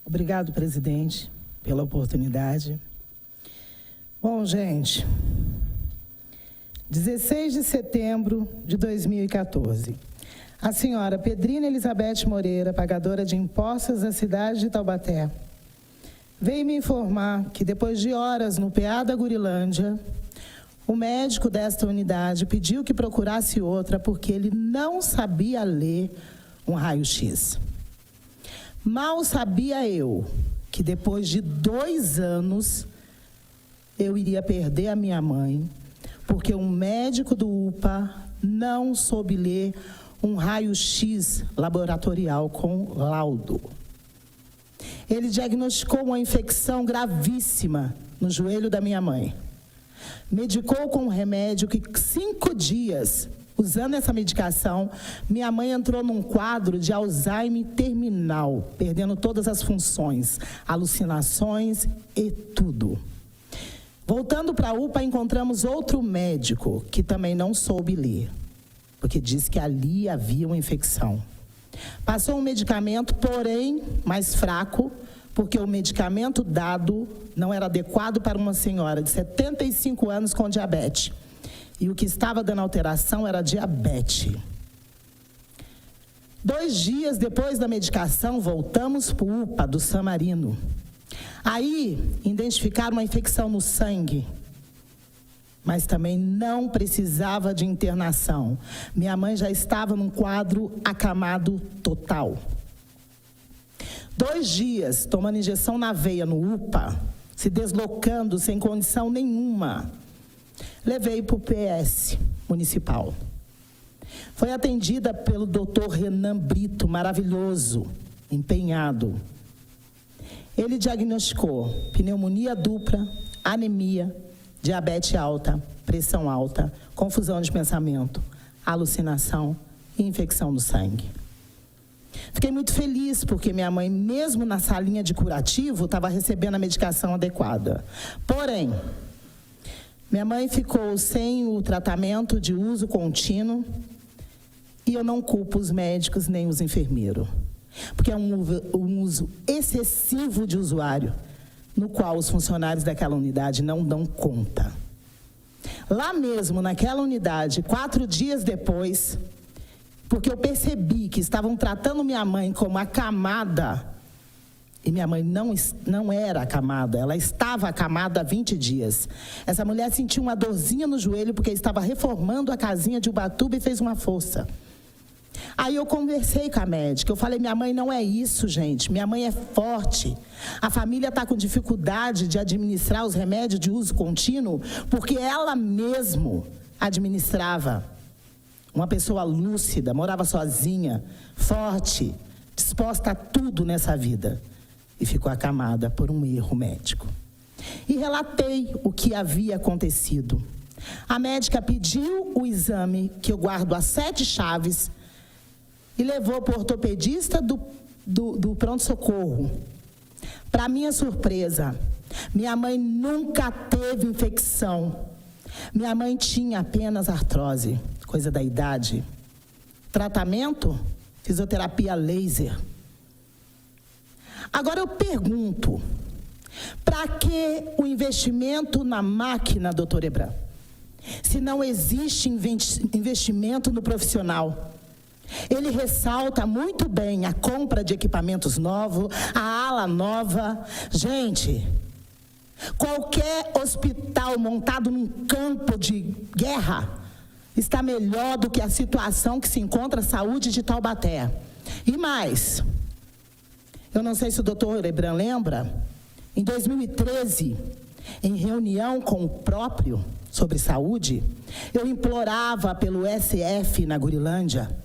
Obrigado, presidente, pela oportunidade. Bom, gente, 16 de setembro de 2014, a senhora Pedrina Elizabeth Moreira, pagadora de impostos da cidade de Taubaté, veio me informar que depois de horas no PA da Gurilândia, o médico desta unidade pediu que procurasse outra porque ele não sabia ler um raio-x. Mal sabia eu que depois de 2 anos eu iria perder a minha mãe, porque um médico do UPA não soube ler um raio-x laboratorial com laudo. Ele diagnosticou uma infecção gravíssima no joelho da minha mãe. Medicou com um remédio que 5 dias, usando essa medicação, minha mãe entrou num quadro de Alzheimer terminal, perdendo todas as funções, alucinações e tudo. Voltando para a UPA, encontramos outro médico que também não soube ler, porque disse que ali havia uma infecção. Passou um medicamento, porém, mais fraco, porque o medicamento dado não era adequado para uma senhora de 75 anos com diabetes. E o que estava dando alteração era diabetes. 2 dias depois da medicação, voltamos para o UPA do San Marino. Aí, identificaram uma infecção no sangue, mas também não precisava de internação. Minha mãe já estava num quadro acamado total. 2 dias tomando injeção na veia no UPA, se deslocando sem condição nenhuma. Levei para o PS municipal. Foi atendida pelo doutor Renan Brito, maravilhoso, empenhado. Ele diagnosticou pneumonia dupla, anemia, diabetes alta, pressão alta, confusão de pensamento, alucinação e infecção no sangue. Fiquei muito feliz porque minha mãe, mesmo na salinha de curativo, estava recebendo a medicação adequada. Porém, minha mãe ficou sem o tratamento de uso contínuo e eu não culpo os médicos nem os enfermeiros, porque é um uso excessivo de usuário, no qual os funcionários daquela unidade não dão conta. Lá mesmo, naquela unidade, 4 dias depois, porque eu percebi que estavam tratando minha mãe como acamada, e minha mãe não era acamada, ela estava acamada há 20 dias. Essa mulher sentiu uma dorzinha no joelho porque estava reformando a casinha de Ubatuba e fez uma força. Aí eu conversei com a médica, eu falei, minha mãe não é isso, gente, minha mãe é forte. A família está com dificuldade de administrar os remédios de uso contínuo, porque ela mesmo administrava. Uma pessoa lúcida, morava sozinha, forte, disposta a tudo nessa vida. E ficou acamada por um erro médico. E relatei o que havia acontecido. A médica pediu o exame, que eu guardo as 7 chaves, e levou para o ortopedista do pronto-socorro. Para minha surpresa, minha mãe nunca teve infecção. Minha mãe tinha apenas artrose, coisa da idade. Tratamento? Fisioterapia laser. Agora eu pergunto, para que o investimento na máquina, doutor Ebran? Se não existe investimento no profissional. Ele ressalta muito bem a compra de equipamentos novos, a ala nova. Gente, qualquer hospital montado num campo de guerra está melhor do que a situação que se encontra a saúde de Taubaté. E mais, eu não sei se o doutor Ebran lembra, em 2013, em reunião com o próprio sobre saúde, eu implorava pelo SF na Gurilândia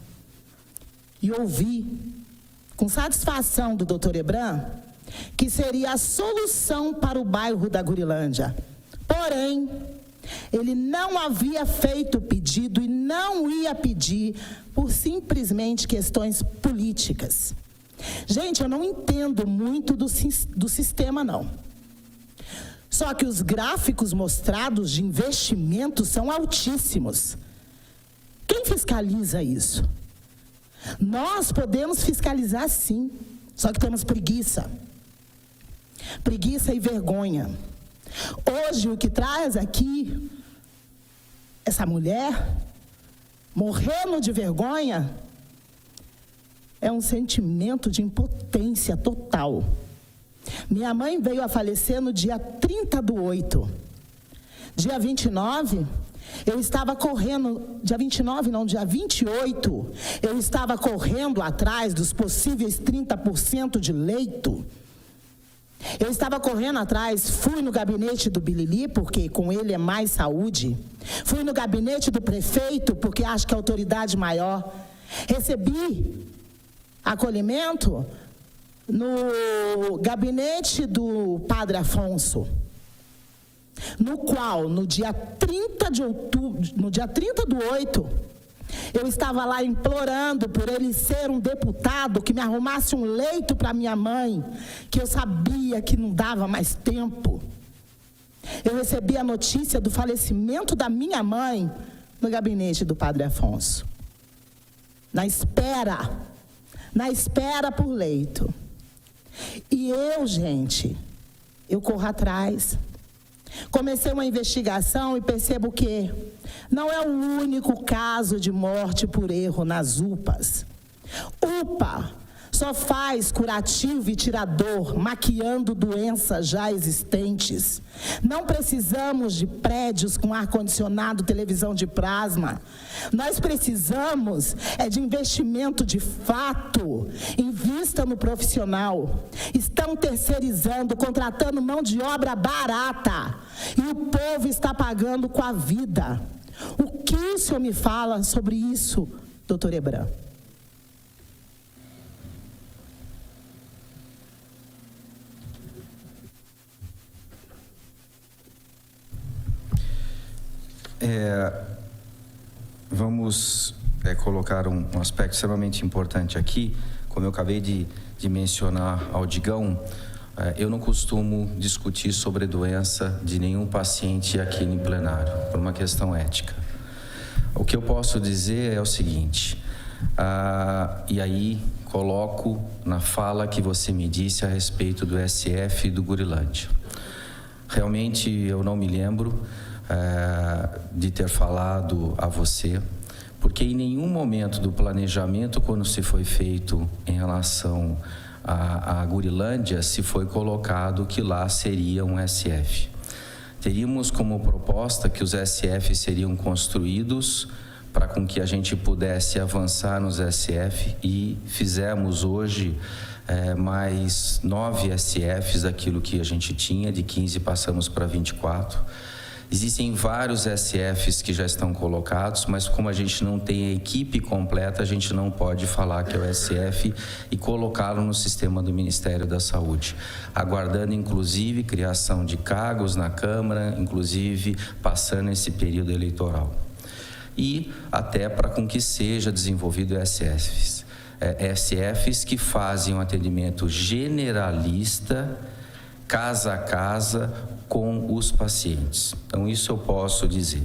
e ouvi, com satisfação do doutor Ebran, que seria a solução para o bairro da Gurilândia. Porém, ele não havia feito o pedido e não ia pedir por simplesmente questões políticas. Gente, eu não entendo muito do sistema, não. Só que os gráficos mostrados de investimento são altíssimos. Quem fiscaliza isso? Nós podemos fiscalizar, sim. Só que temos preguiça. Preguiça e vergonha. Hoje, o que traz aqui essa mulher, morrendo de vergonha, é um sentimento de impotência total. Minha mãe veio a falecer no dia 30/8. Dia 29, eu estava correndo, dia 29 não, dia 28, eu estava correndo atrás dos possíveis 30% de leito. Eu estava correndo atrás, fui no gabinete do Bilili, porque com ele é mais saúde. Fui no gabinete do prefeito, porque acho que é a autoridade maior. Recebi acolhimento no gabinete do Padre Afonso, no qual, no dia 30/8, eu estava lá implorando por ele ser um deputado que me arrumasse um leito para minha mãe, que eu sabia que não dava mais tempo. Eu recebi a notícia do falecimento da minha mãe no gabinete do Padre Afonso. Na espera por leito. E eu, gente, eu corro atrás. Comecei uma investigação e percebo que não é o único caso de morte por erro nas UPAs. UPA só faz curativo e tirador, maquiando doenças já existentes. Não precisamos de prédios com ar-condicionado, televisão de plasma. Nós precisamos de investimento de fato. Invista no profissional. Estão terceirizando, contratando mão de obra barata. E o povo está pagando com a vida. O que o senhor me fala sobre isso, doutor Hebran? Vamos colocar um aspecto extremamente importante aqui. Como eu acabei de mencionar ao Digão, eu não costumo discutir sobre doença de nenhum paciente aqui no plenário, por uma questão ética. O que eu posso dizer é o seguinte, e aí coloco na fala que você me disse a respeito do SF e do Gurilândia. Realmente eu não me lembro de ter falado a você, porque em nenhum momento do planejamento, quando se foi feito em relação à Gurilândia, se foi colocado que lá seria um SF. Teríamos como proposta que os SF seriam construídos para com que a gente pudesse avançar nos SF, e fizemos hoje mais 9 SFs daquilo que a gente tinha, de 15 passamos para 24. Existem vários SFs que já estão colocados, mas como a gente não tem a equipe completa, a gente não pode falar que é o SF e colocá-lo no sistema do Ministério da Saúde. Aguardando, inclusive, criação de cargos na Câmara, inclusive passando esse período eleitoral. E até para com que seja desenvolvido SFs. SFs que fazem um atendimento generalista, casa a casa, com os pacientes. Então, isso eu posso dizer.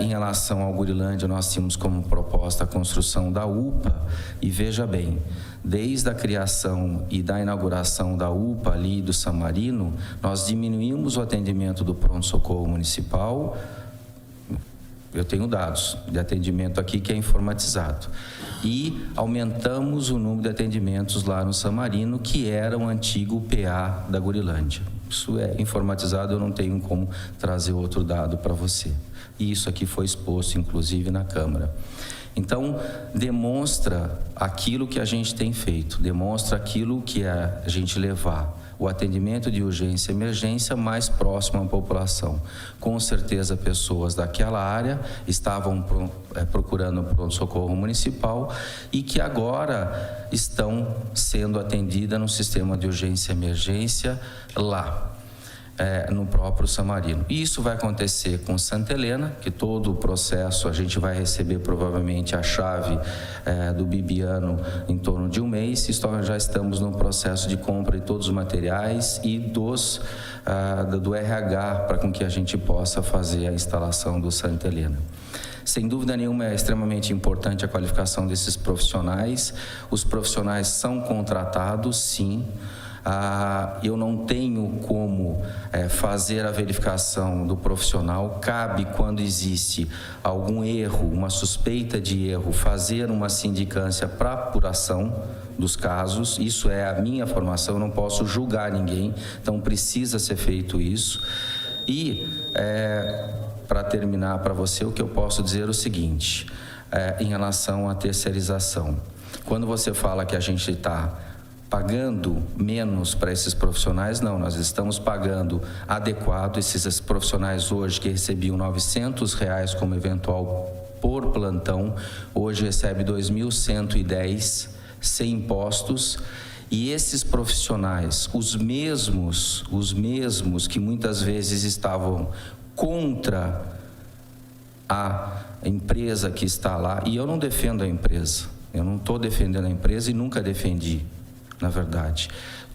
Em relação ao Gurilândia, nós tínhamos como proposta a construção da UPA, e veja bem, desde a criação e da inauguração da UPA ali do Samarino, nós diminuímos o atendimento do pronto-socorro municipal. Eu tenho dados de atendimento aqui que é informatizado. E aumentamos o número de atendimentos lá no Samarino, que era o antigo PA da Gurilândia. Isso é informatizado, eu não tenho como trazer outro dado para você. E isso aqui foi exposto, inclusive, na Câmara. Então, demonstra aquilo que a gente tem feito, demonstra aquilo que é a gente levar o atendimento de urgência e emergência mais próximo à população. Com certeza, pessoas daquela área estavam procurando pronto-socorro municipal e que agora estão sendo atendidas no sistema de urgência e emergência lá, no próprio Samarino. E isso vai acontecer com Santa Helena, que todo o processo a gente vai receber provavelmente a chave do Bibiano em torno de um mês. Já estamos no processo de compra de todos os materiais e do RH para com que a gente possa fazer a instalação do Santa Helena. sem dúvida nenhuma é extremamente importante a qualificação desses profissionais. Os profissionais são contratados, sim. Eu não tenho como fazer a verificação do profissional. Cabe, quando existe algum erro, uma suspeita de erro, fazer uma sindicância para apuração dos casos. Isso é a minha formação, eu não posso julgar ninguém, então precisa ser feito isso. E, para terminar para você, o que eu posso dizer é o seguinte, em relação à terceirização. Quando você fala que a gente está pagando menos para esses profissionais, não, nós estamos pagando adequado. Esses profissionais hoje que recebiam R$900 como eventual por plantão, hoje recebe R$2.110 sem impostos. E esses profissionais, os mesmos que muitas vezes estavam contra a empresa que está lá, e eu não defendo a empresa, eu não estou defendendo a empresa e nunca defendi. Na verdade,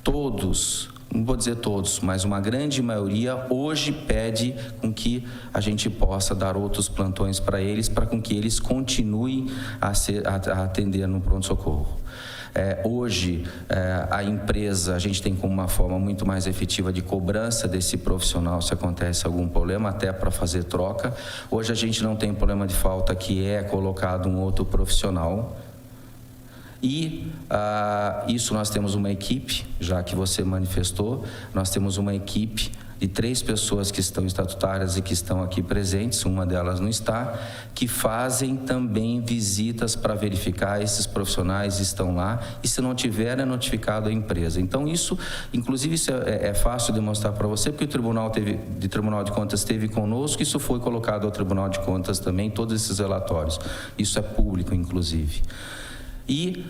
todos, não vou dizer todos, mas uma grande maioria hoje pede com que a gente possa dar outros plantões para eles, para com que eles continuem a atender no pronto-socorro. Hoje, a empresa, a gente tem como uma forma muito mais efetiva de cobrança desse profissional se acontece algum problema, até para fazer troca. Hoje a gente não tem problema de falta, que é colocado um outro profissional. E isso nós temos uma equipe, já que você manifestou, nós temos uma equipe de 3 pessoas que estão estatutárias e que estão aqui presentes, uma delas não está, que fazem também visitas para verificar esses profissionais estão lá, e se não tiver, é notificado a empresa. Então isso, inclusive isso é fácil de mostrar para você, porque o Tribunal de Contas esteve conosco, isso foi colocado ao Tribunal de Contas também, todos esses relatórios, isso é público inclusive. E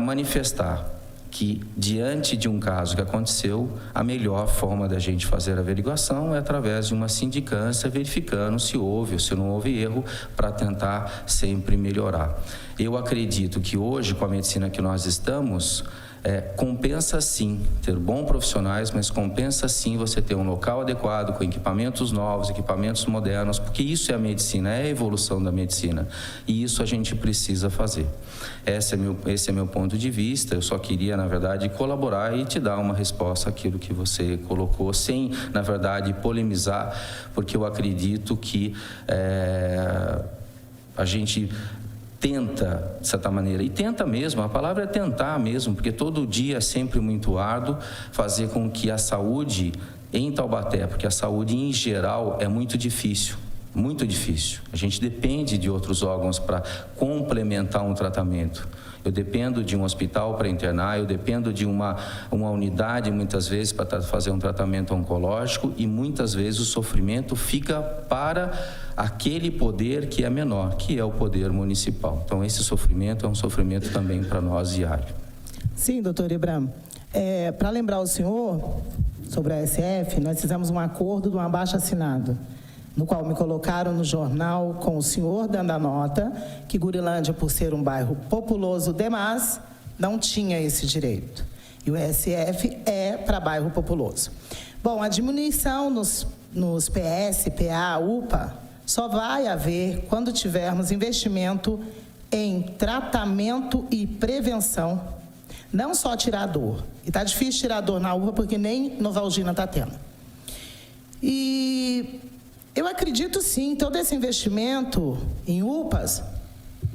manifestar que, diante de um caso que aconteceu, a melhor forma da gente fazer a averiguação é através de uma sindicância, verificando se houve ou se não houve erro, para tentar sempre melhorar. Eu acredito que hoje, com a medicina que nós estamos, compensa sim ter bons profissionais, mas compensa sim você ter um local adequado, com equipamentos novos, equipamentos modernos, porque isso é a medicina, é a evolução da medicina, e isso a gente precisa fazer. Esse é meu ponto de vista. Eu só queria, na verdade, colaborar e te dar uma resposta àquilo que você colocou, sem, na verdade, polemizar, porque eu acredito que a gente tenta, de certa maneira, e tenta mesmo, a palavra é tentar mesmo, porque todo dia é sempre muito árduo fazer com que a saúde em Taubaté, porque a saúde em geral é muito difícil. Muito difícil. A gente depende de outros órgãos para complementar um tratamento. Eu dependo de um hospital para internar, eu dependo de uma unidade, muitas vezes, para fazer um tratamento oncológico, e muitas vezes o sofrimento fica para aquele poder que é menor, que é o poder municipal. Então, esse sofrimento é um sofrimento também para nós diário. Sim, doutor Ibram. Para lembrar o senhor, sobre a SF, nós fizemos um acordo de um abaixo-assinado, no qual me colocaram no jornal com o senhor dando a nota que Gurilândia, por ser um bairro populoso demais, não tinha esse direito. E o SF é para bairro populoso. Bom, a diminuição nos PS, PA, UPA, só vai haver quando tivermos investimento em tratamento e prevenção, não só tirar dor. E está difícil tirar dor na UPA, porque nem Novalgina está tendo. E eu acredito sim, todo esse investimento em UPAs,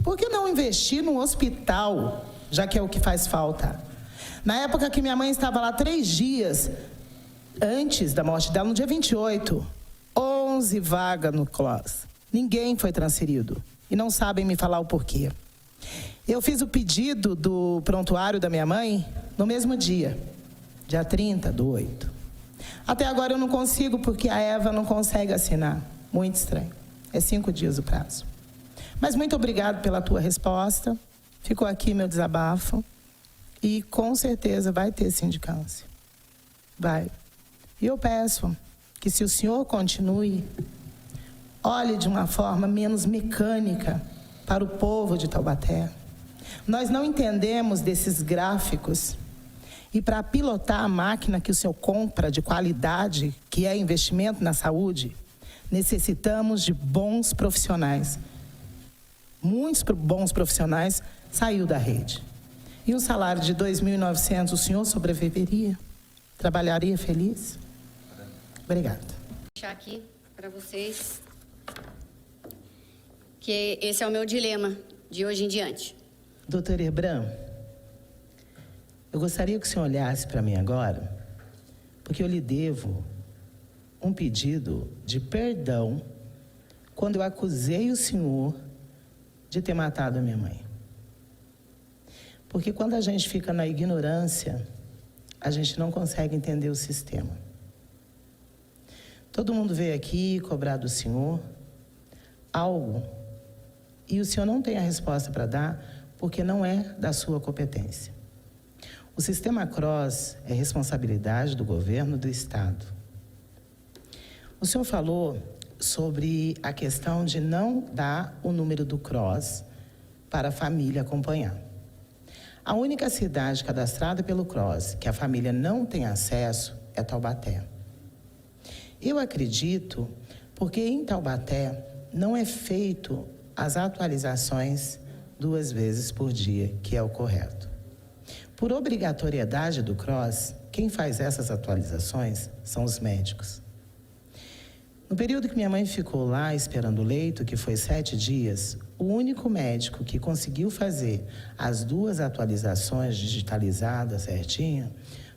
por que não investir num hospital, já que é o que faz falta? Na época que minha mãe estava lá 3 dias antes da morte dela, no dia 28, 11 vagas no CLOS. Ninguém foi transferido e não sabem me falar o porquê. Eu fiz o pedido do prontuário da minha mãe no mesmo dia 30/8. Até agora eu não consigo, porque a Eva não consegue assinar. Muito estranho. É 5 dias o prazo. Mas muito obrigado pela tua resposta. Ficou aqui meu desabafo. E com certeza vai ter sindicância. Vai. E eu peço que, se o senhor continue, olhe de uma forma menos mecânica para o povo de Taubaté. Nós não entendemos desses gráficos. E para pilotar a máquina que o senhor compra de qualidade, que é investimento na saúde, necessitamos de bons profissionais. muitos bons profissionais, saiu da rede. E um salário de 2.900, o senhor sobreviveria? Trabalharia feliz? Obrigada. Vou deixar aqui para vocês que esse é o meu dilema de hoje em diante. Doutor Hebran, eu gostaria que o senhor olhasse para mim agora, porque eu lhe devo um pedido de perdão quando eu acusei o senhor de ter matado a minha mãe. Porque quando a gente fica na ignorância, a gente não consegue entender o sistema. Todo mundo veio aqui cobrar do senhor algo e o senhor não tem a resposta para dar porque não é da sua competência. O sistema CROSS é responsabilidade do governo do estado. O senhor falou sobre a questão de não dar o número do CROSS para a família acompanhar. A única cidade cadastrada pelo CROSS que a família não tem acesso é Taubaté. Eu acredito porque em Taubaté não é feito as atualizações 2 vezes por dia, que é o correto. Por obrigatoriedade do CROSS, quem faz essas atualizações são os médicos. No período que minha mãe ficou lá esperando o leito, que foi 7 dias, o único médico que conseguiu fazer as 2 atualizações digitalizadas certinho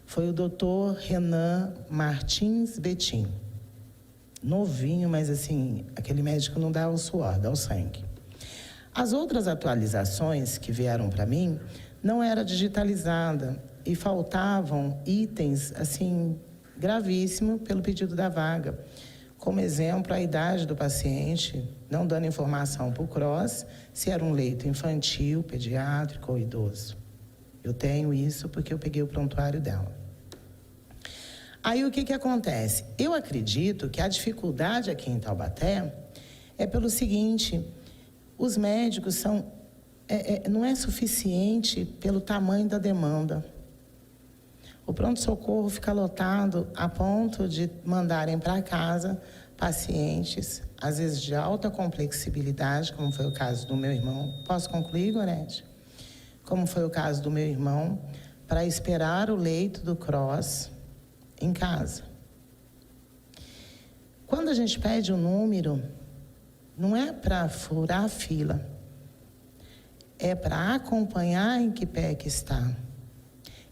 foi o doutor Renan Martins Betim. Novinho, mas assim, aquele médico não dá o suor, dá o sangue. As outras atualizações que vieram para mim não era digitalizada e faltavam itens, assim, gravíssimos pelo pedido da vaga. Como exemplo, a idade do paciente, não dando informação para o CROSS se era um leito infantil, pediátrico ou idoso. Eu tenho isso porque eu peguei o prontuário dela. Aí o que acontece? Eu acredito que a dificuldade aqui em Taubaté é pelo seguinte: os médicos não é suficiente pelo tamanho da demanda. O pronto-socorro fica lotado a ponto de mandarem para casa pacientes, às vezes de alta complexibilidade, como foi o caso do meu irmão. Posso concluir, Gorete? Como foi o caso do meu irmão, para esperar o leito do CROSS em casa. Quando a gente pede um número, não é para furar a fila, é para acompanhar em que pé que está.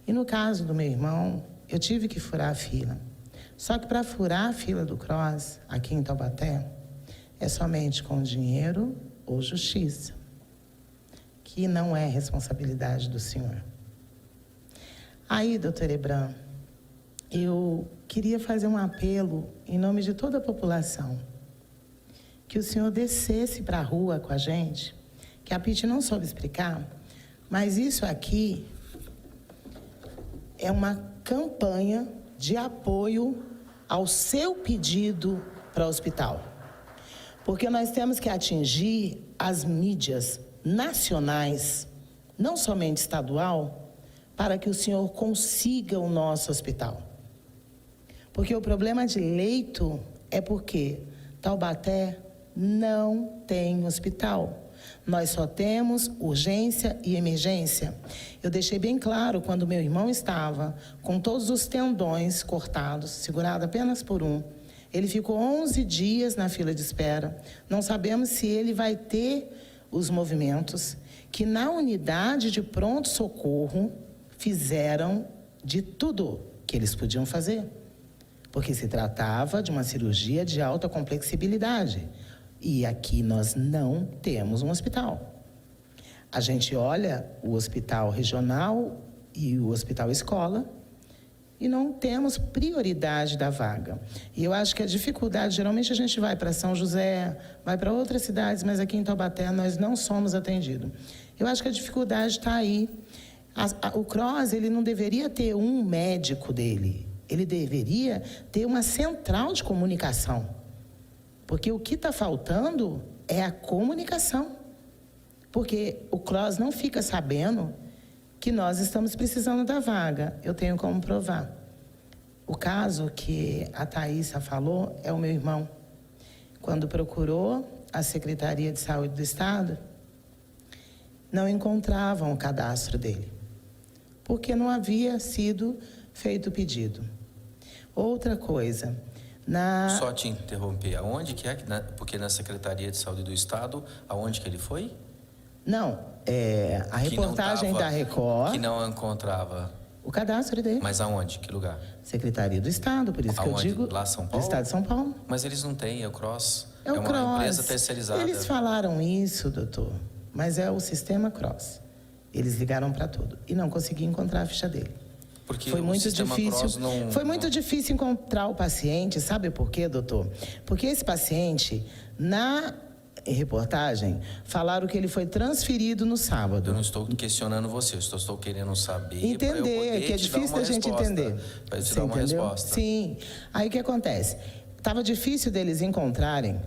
E no caso do meu irmão, eu tive que furar a fila. Só que para furar a fila do CROSS, aqui em Taubaté, é somente com dinheiro ou justiça, que não é responsabilidade do senhor. Aí, doutor Hebran, eu queria fazer um apelo em nome de toda a população, que o senhor descesse para a rua com a gente, que a Piti não soube explicar, mas isso aqui é uma campanha de apoio ao seu pedido para o hospital. Porque nós temos que atingir as mídias nacionais, não somente estadual, para que o senhor consiga o nosso hospital. Porque o problema de leito é porque Taubaté não tem hospital. Nós só temos urgência e emergência. Eu deixei bem claro quando meu irmão estava com todos os tendões cortados, segurado apenas por um. Ele ficou 11 dias na fila de espera. Não sabemos se ele vai ter os movimentos que na unidade de pronto-socorro fizeram de tudo que eles podiam fazer. Porque se tratava de uma cirurgia de alta complexibilidade. E aqui nós não temos um hospital. A gente olha o hospital regional e o hospital escola e não temos prioridade da vaga. E eu acho que a dificuldade, geralmente a gente vai para São José, vai para outras cidades, mas aqui em Taubaté nós não somos atendidos. Eu acho que a dificuldade está aí. O CROSS, ele não deveria ter um médico dele, ele deveria ter uma central de comunicação. Porque o que está faltando é a comunicação. Porque o CROSS não fica sabendo que nós estamos precisando da vaga. Eu tenho como provar. O caso que a Thaísa falou é o meu irmão. Quando procurou a Secretaria de Saúde do Estado, não encontravam o cadastro dele, porque não havia sido feito o pedido. Outra coisa, Só te interromper, aonde que é? Porque na Secretaria de Saúde do Estado, aonde que ele foi? Não, a reportagem da Record... Que não encontrava... O cadastro dele. Mas aonde? Que lugar? Secretaria do Estado, por isso Aonde? que eu digo... Lá São Paulo? Do Estado de São Paulo. Mas eles não têm, é o CROSS. É o uma CROSS. empresa terceirizada. Eles falaram isso, doutor, mas é o sistema CROSS. Eles ligaram para tudo e não consegui encontrar a ficha dele. Porque foi muito difícil. Foi muito difícil encontrar o paciente, sabe por quê, doutor? Porque esse paciente, na reportagem, falaram que ele foi transferido no sábado. Eu não estou questionando você, eu estou querendo saber. Entender, que é difícil da gente entender. Para te dar uma resposta. Sim. Aí o que acontece? Estava difícil deles encontrarem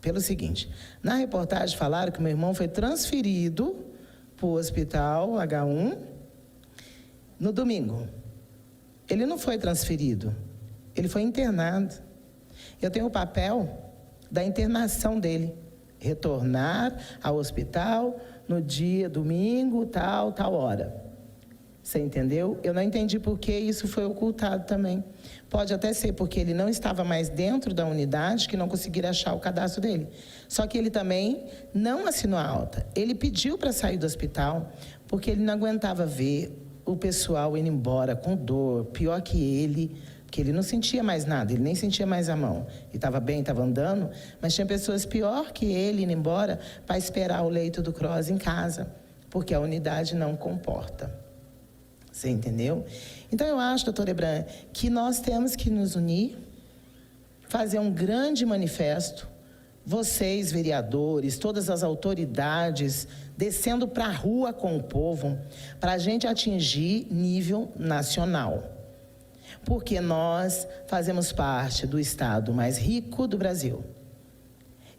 pelo seguinte: na reportagem falaram que meu irmão foi transferido para o hospital H1 no domingo. Ele não foi transferido, ele foi internado. Eu tenho o papel da internação dele. Retornar ao hospital no dia domingo, tal hora. Você entendeu? Eu não entendi por que isso foi ocultado também. Pode até ser porque ele não estava mais dentro da unidade, que não conseguiram achar o cadastro dele. Só que ele também não assinou a alta. Ele pediu para sair do hospital porque ele não aguentava ver o pessoal indo embora com dor, pior que ele, porque ele não sentia mais nada, ele nem sentia mais a mão. Ele estava bem, estava andando, mas tinha pessoas pior que ele indo embora para esperar o leito do CROSS em casa, porque a unidade não comporta. Você entendeu? Então, eu acho, doutor Ebran, que nós temos que nos unir, fazer um grande manifesto, vocês, vereadores, todas as autoridades, descendo para a rua com o povo, para a gente atingir nível nacional. Porque nós fazemos parte do estado mais rico do Brasil.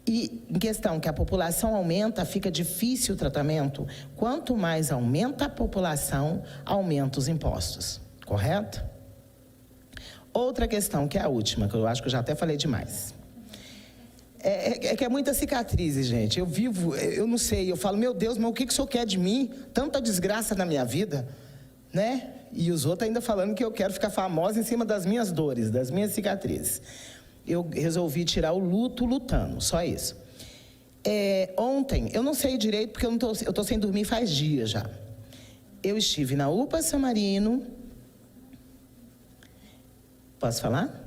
E em questão que a população aumenta, fica difícil o tratamento. Quanto mais aumenta a população, aumenta os impostos. Correto? Outra questão, que é a última, que eu acho que eu já até falei demais. É que é muita cicatriz, gente. Eu não sei, eu falo, meu Deus, mas o que o senhor quer de mim? Tanta desgraça na minha vida, né? E os outros ainda falando que eu quero ficar famosa em cima das minhas dores, das minhas cicatrizes. Eu resolvi tirar o luto lutando, só isso. Ontem, eu não sei direito, porque eu estou sem dormir faz dias já. Eu estive na UPA San Marino. Posso falar?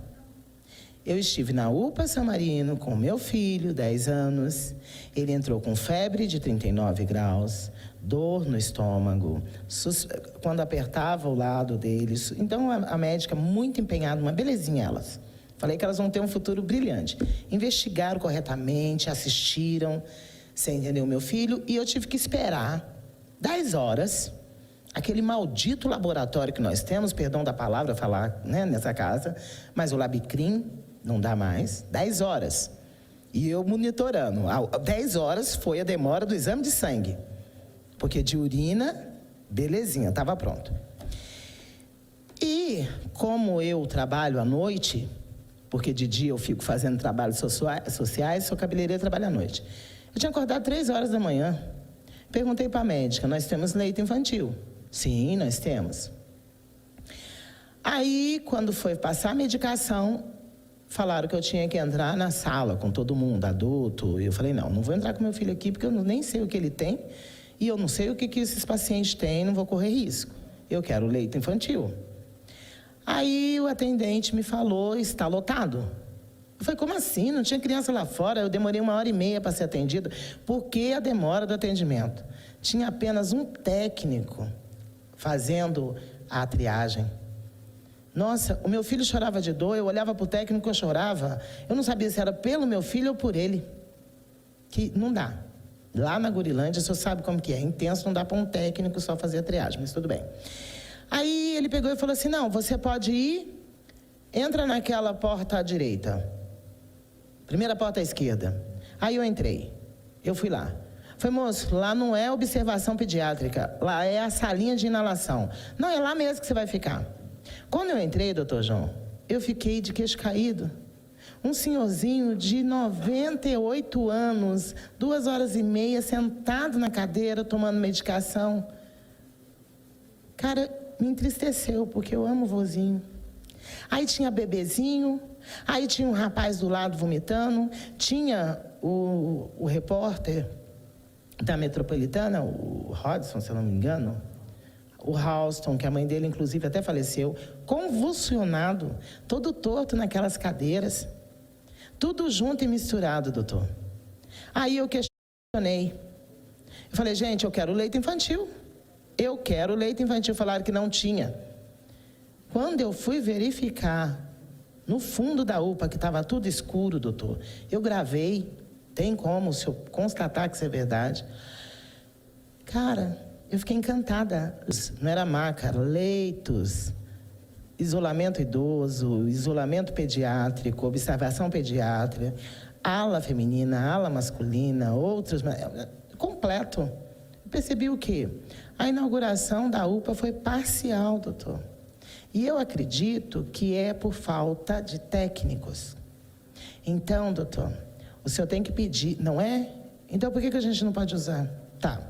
Eu estive na UPA San Marino com meu filho, 10 anos. Ele entrou com febre de 39 graus, dor no estômago, quando apertava o lado dele. Então, a médica muito empenhada, uma belezinha elas. Falei que elas vão ter um futuro brilhante. Investigaram corretamente, assistiram, você entendeu, meu filho? E eu tive que esperar 10 horas, aquele maldito laboratório que nós temos, perdão da palavra falar, né, nessa casa, mas o Labicrim não dá mais, 10 horas. E eu monitorando. 10 horas foi a demora do exame de sangue. Porque de urina, belezinha, estava pronto. E como eu trabalho à noite, porque de dia eu fico fazendo trabalhos sociais, sou cabeleireira e trabalho à noite. Eu tinha acordado 3 horas da manhã. Perguntei para a médica, nós temos leito infantil? Sim, nós temos. Aí, quando foi passar a medicação, falaram que eu tinha que entrar na sala com todo mundo, adulto. E eu falei, não vou entrar com meu filho aqui, porque eu nem sei o que ele tem. E eu não sei o que esses pacientes têm, não vou correr risco. Eu quero leito infantil. Aí o atendente me falou, está lotado. Eu falei, como assim? Não tinha criança lá fora? Eu demorei 1h30 para ser atendida. Por que a demora do atendimento? Tinha apenas um técnico fazendo a triagem. Nossa, o meu filho chorava de dor, eu olhava para o técnico, eu chorava. Eu não sabia se era pelo meu filho ou por ele. Que não dá. Lá na Gurilândia, o senhor sabe como que é. Intenso, não dá para um técnico só fazer a triagem, mas tudo bem. Aí ele pegou e falou assim, não, você pode ir, entra naquela porta à direita. Primeira porta à esquerda. Aí eu entrei, eu fui lá. Falei, moço, lá não é observação pediátrica, lá é a salinha de inalação. Não, é lá mesmo que você vai ficar. Quando eu entrei, doutor João, eu fiquei de queixo caído. Um senhorzinho de 98 anos, 2h30, sentado na cadeira, tomando medicação. Cara, me entristeceu, porque eu amo o vozinho. Aí tinha bebezinho, aí tinha um rapaz do lado vomitando, tinha o repórter da Metropolitana, o Rodson, se eu não me engano, o Halston, que a mãe dele, inclusive, até faleceu, convulsionado, todo torto naquelas cadeiras, tudo junto e misturado, doutor. Aí eu questionei. Eu falei, gente, eu quero leite infantil. Eu quero leite infantil. Falaram que não tinha. Quando eu fui verificar, no fundo da UPA, que estava tudo escuro, doutor, eu gravei, tem como, se eu constatar que isso é verdade. Cara, eu fiquei encantada. Não era maca, leitos, isolamento idoso, isolamento pediátrico, observação pediátrica, ala feminina, ala masculina, outros... Completo. Eu percebi o quê? A inauguração da UPA foi parcial, doutor. E eu acredito que é por falta de técnicos. Então, doutor, o senhor tem que pedir, não é? Então, por que a gente não pode usar? Tá.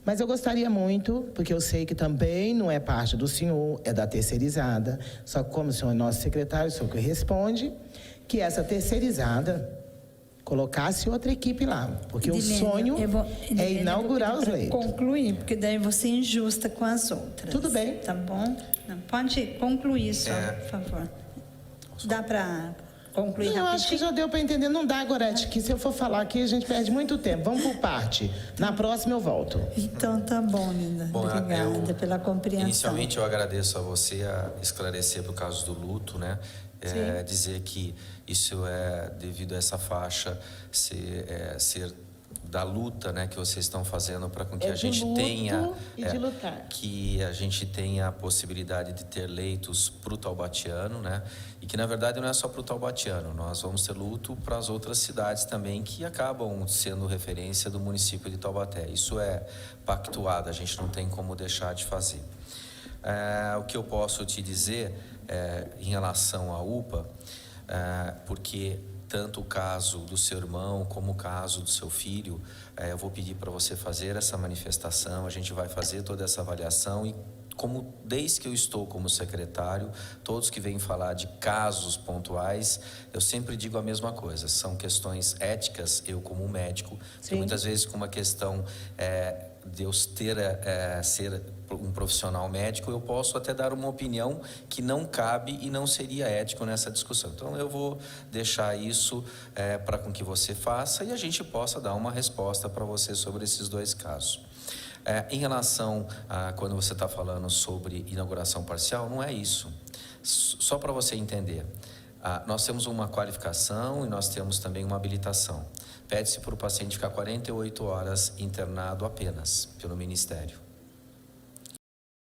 Mas eu gostaria muito, porque eu sei que também não é parte do senhor, é da terceirizada, só que como o senhor é nosso secretário, o senhor que responde, que essa terceirizada colocasse outra equipe lá, porque o sonho é inaugurar os leitos. Concluir, porque daí você é injusta com as outras. Tudo bem. Tá bom? Não, pode concluir só, por favor. Dá para concluir rapidinho? Eu acho que já deu para entender. Não dá, Gorete, que se eu for falar aqui, a gente perde muito tempo. Vamos por parte. Na próxima eu volto. Então tá bom, Linda. Bom, obrigada pela compreensão. Inicialmente eu agradeço a você a esclarecer para o caso do luto, né? Dizer que isso é devido a essa faixa ser da luta, né, que vocês estão fazendo para com que a gente tenha que a gente tenha a possibilidade de ter leitos para o taubatiano, né, e que na verdade não é só para o taubatiano, nós vamos ter luto para as outras cidades também que acabam sendo referência do município de Taubaté. Isso é pactuado, a gente não tem como deixar de fazer. O que eu posso te dizer em relação à UPA, porque tanto o caso do seu irmão como o caso do seu filho, eu vou pedir para você fazer essa manifestação, a gente vai fazer toda essa avaliação e como desde que eu estou como secretário, todos que vêm falar de casos pontuais, eu sempre digo a mesma coisa, são questões éticas, eu como médico, que muitas vezes com uma questão de eu ser um profissional médico, eu posso até dar uma opinião que não cabe e não seria ético nessa discussão. Então eu vou deixar isso para com que você faça e a gente possa dar uma resposta para você sobre esses dois casos. Em relação a quando você está falando sobre inauguração parcial, não é isso. Só para você entender, nós temos uma qualificação e nós temos também uma habilitação. Pede-se para o paciente ficar 48 horas internado apenas pelo Ministério.